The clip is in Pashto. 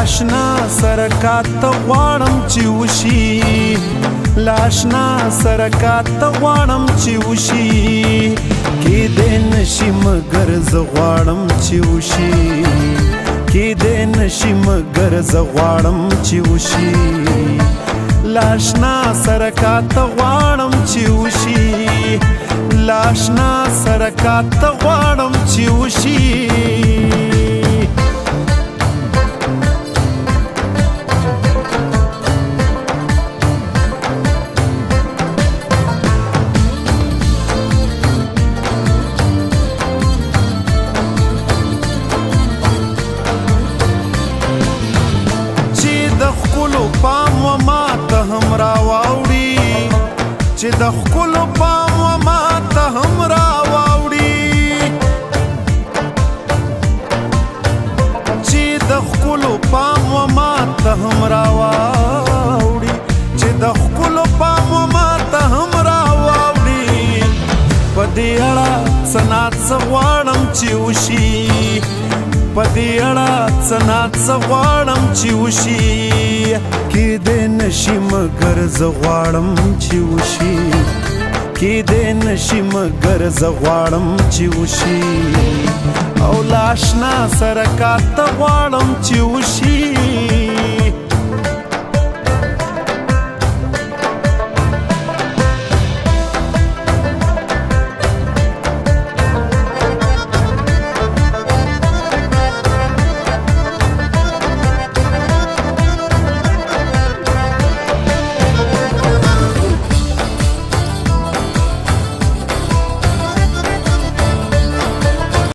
لاشنا سرکات غواړم چې وشي لاشنا سرکات غواړم چې وشي کېدی نشي مګر زه غواړم چې وشي کېدی نشي مګر زه غواړم چې وشي لاشنا سرکات غواړم چې وشي لاشنا سرکات غواړم چې وشي پام و ما ته هم راواوړي چې د ښکلو پام و ما ته هم راواوړي چې د ښکلو پام و ما ته هم راواوړي چې د ښکلو پام و ما ته هم راواوړي په دې اړه څه ناڅه غواړم چې وشي په دې اړه څه ناڅه غواړم چې وشي کېدی نشي مګر زه غواړم چې وشي کېدی نشي مګر زه غواړم چې وشي او لاشنا سرکات غواړم چې وشي